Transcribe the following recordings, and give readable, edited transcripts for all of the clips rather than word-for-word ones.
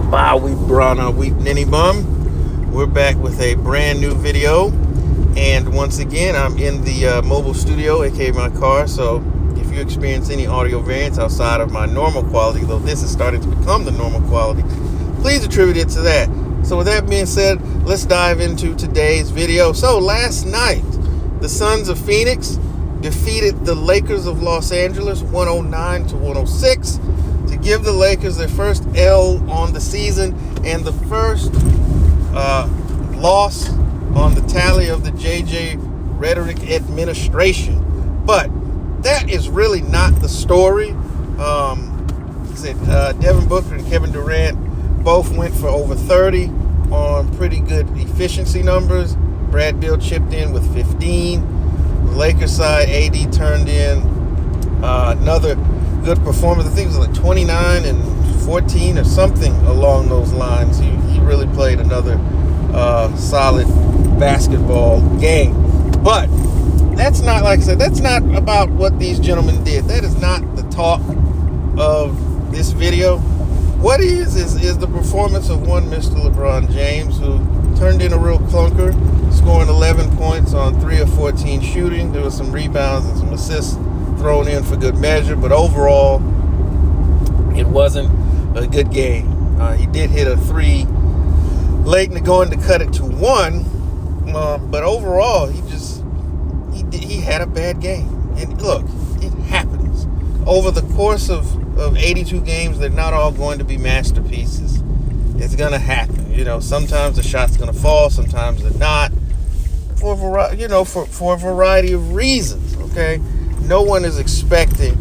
Bowie Brana Wheat Ninny Bum. We're back with a brand new video, and once again I'm in the mobile studio, aka my car. So if you experience any audio variance outside of my normal quality, though this is starting to become the normal quality, please attribute it to that. So with that being said, let's dive into today's video. So last night, the Sons of Phoenix defeated the Lakers of Los Angeles 109-106 to give the Lakers their first L on the season and the first loss on the tally of the JJ Redick administration. But that is really not the story. Devin Booker and Kevin Durant both went for over 30 on pretty good efficiency numbers. Brad Beal chipped in with 15. The Lakers side, AD turned in another good performance. I think it was like 29 and 14 or something along those lines. He really played another solid basketball game. But that's not, like I said, that's not about what these gentlemen did. That is not the talk of this video. What is the performance of one Mr. LeBron James, who turned in a real clunker, scoring 11 points on 3 of 14 shooting. There was some rebounds and some assists thrown in for good measure, but overall, it wasn't a good game. He did hit a 3 late in the going to cut it to 1, but overall, he had a bad game. And look, it happens. Over the course of 82 games, they're not all going to be masterpieces. It's going to happen. Sometimes the shot's going to fall, sometimes they're not, for a variety of reasons, okay? No one is expecting,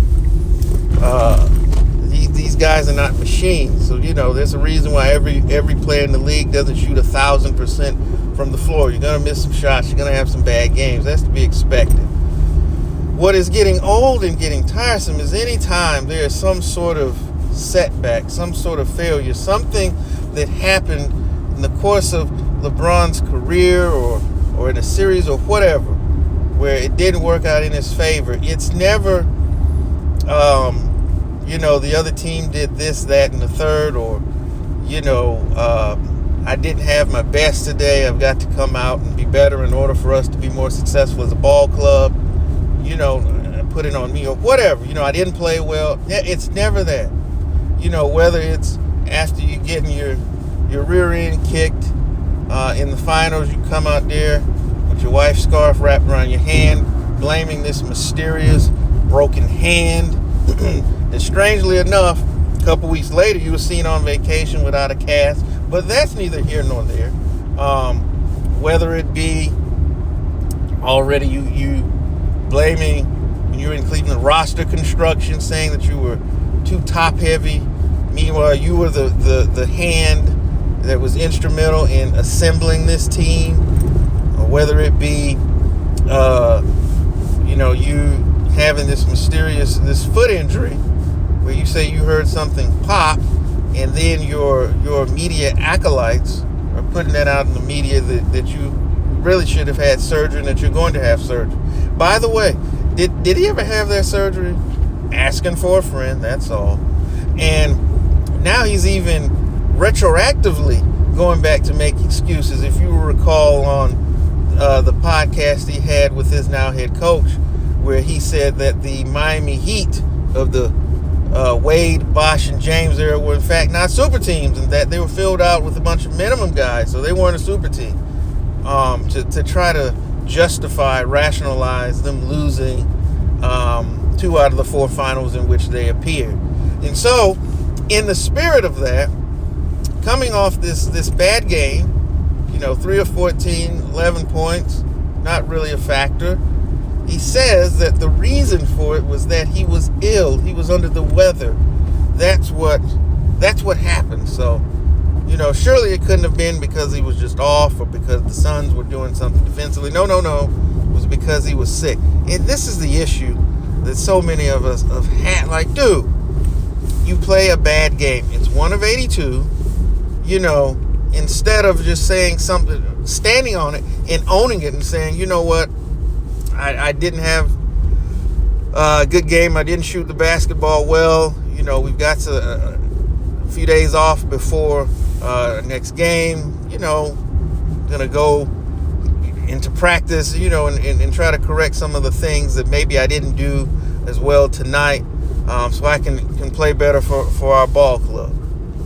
these guys are not machines. So, there's a reason why every player in the league doesn't shoot 1,000% from the floor. You're going to miss some shots. You're going to have some bad games. That's to be expected. What is getting old and getting tiresome is any time there is some sort of setback, some sort of failure, something that happened in the course of LeBron's career or in a series or whatever, where it didn't work out in his favor. It's never, the other team did this, that, and the third, or, I didn't have my best today. I've got to come out and be better in order for us to be more successful as a ball club. Put it on me or whatever. I didn't play well. It's never that. Whether it's after you getting your rear end kicked in the finals, you come out there with your wife's scarf wrapped around your hand, blaming this mysterious broken hand. And strangely enough, a couple weeks later, you were seen on vacation without a cast. But that's neither here nor there. Whether it be already you blaming, when you were in Cleveland, roster construction, saying that you were too top heavy. Meanwhile, you were the hand that was instrumental in assembling this team. Or whether it be, you having this foot injury where you say you heard something pop, and then your media acolytes are putting that out in the media that you really should have had surgery and that you're going to have surgery. By the way, did he ever have that surgery? Asking for a friend, that's all. And now he's even retroactively going back to make excuses. If you recall on the podcast he had with his now head coach, where he said that the Miami Heat of the Wade, Bosh, and James era were in fact not super teams, and that they were filled out with a bunch of minimum guys, so they weren't a super team. To try to justify, rationalize them losing 2 out of the 4 finals in which they appeared. And so, in the spirit of that, coming off this bad game, 3 of 14, 11 points, not really a factor. He says that the reason for it was that he was ill. He was under the weather. That's what happened. So, surely it couldn't have been because he was just off or because the Suns were doing something defensively. No. It was because he was sick. And this is the issue that so many of us have had. Like, dude, you play a bad game. It's 1 of 82. Instead of just saying something, standing on it and owning it and saying, you know what, I didn't have a good game. I didn't shoot the basketball well. We've got to few days off before next game. Gonna go into practice, and try to correct some of the things that maybe I didn't do as well tonight, so I can play better for our ball club,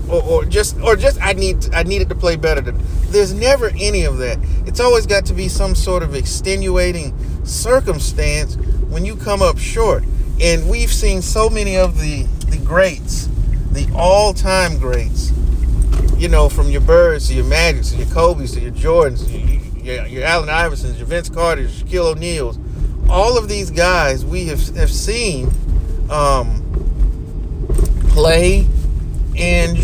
or just I needed to play better. There's never any of that. It's always got to be some sort of extenuating circumstance when you come up short. And we've seen so many of the greats, the all-time greats, from your Birds to your Magics to your Kobe's to your Jordans, your Allen Iversons, your Vince Carters, your Shaquille O'Neals. All of these guys we have seen play, and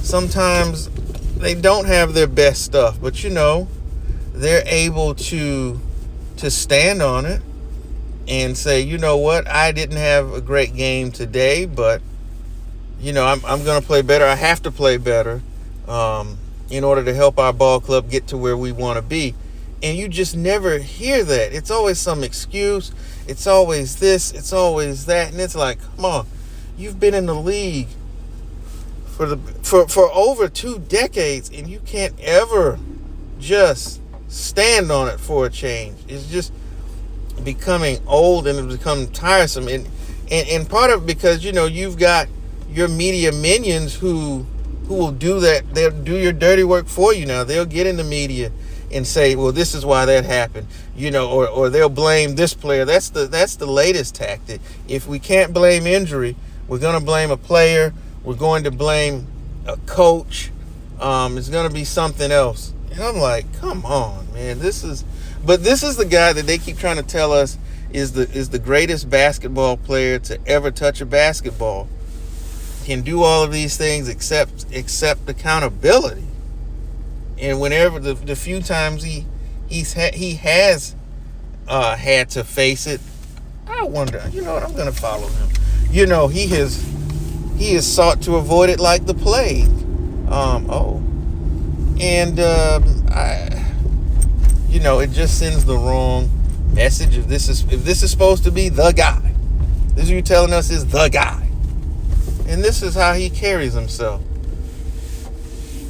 sometimes they don't have their best stuff, but they're able to stand on it and say, you know what, I didn't have a great game today, but I'm going to play better. I have to play better in order to help our ball club get to where we want to be. And you just never hear that. It's always some excuse. It's always this. It's always that. And it's like, come on, you've been in the league for over 2 decades, and you can't ever just stand on it for a change. It's just becoming old, and it's become tiresome. And part of it because you've got your media minions who will do that. They'll do your dirty work for you now. They'll get in the media and say, well, this is why that happened, or they'll blame this player. That's the latest tactic. If we can't blame injury, we're going to blame a player. We're going to blame a coach. It's going to be something else. And I'm like, come on, man. This is the guy that they keep trying to tell us is the greatest basketball player to ever touch a basketball. Can do all of these things except accountability. And whenever the few times he has had to face it, I wonder, I'm going to follow him. He has sought to avoid it like the plague. It just sends the wrong message. If this is supposed to be the guy, this is you telling us is the guy. And this is how he carries himself.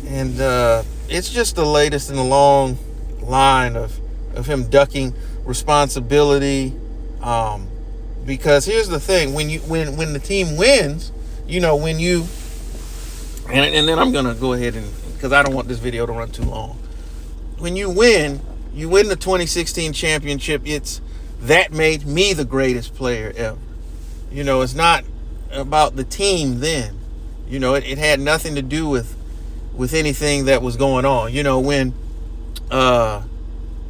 And it's just the latest in a long line of him ducking responsibility. Because here's the thing: when the team wins, and then I'm gonna go ahead and, because I don't want this video to run too long. When you win the 2016 championship. That made me the greatest player ever. It's not about the team then. It had nothing to do with anything that was going on.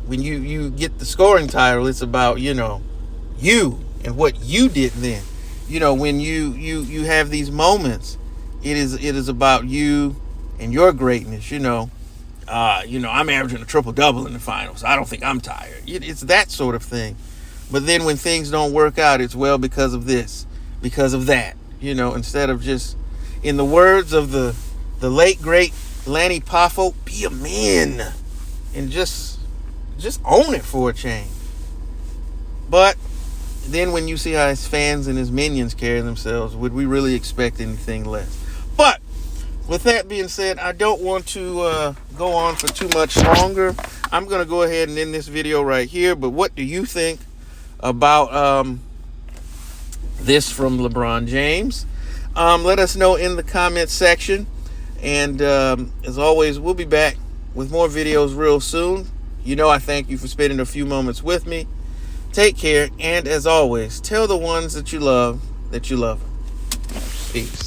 When you get the scoring title, it's about you and what you did then. When you have these moments, it is about you and your greatness. I'm averaging a triple-double in the finals. I don't think I'm tired. It's that sort of thing. But then when things don't work out, it's because of this, because of that. Instead of just, in the words of the late great Lanny Poffo, be a man and just own it for a change. But then when you see how his fans and his minions carry themselves, would we really expect anything less? But with that being said, I don't want to go on for too much longer. I'm going to go ahead and end this video right here. But what do you think about this from LeBron James? Let us know in the comments section. And as always, we'll be back with more videos real soon. I thank you for spending a few moments with me. Take care. And as always, tell the ones that you love them. Peace.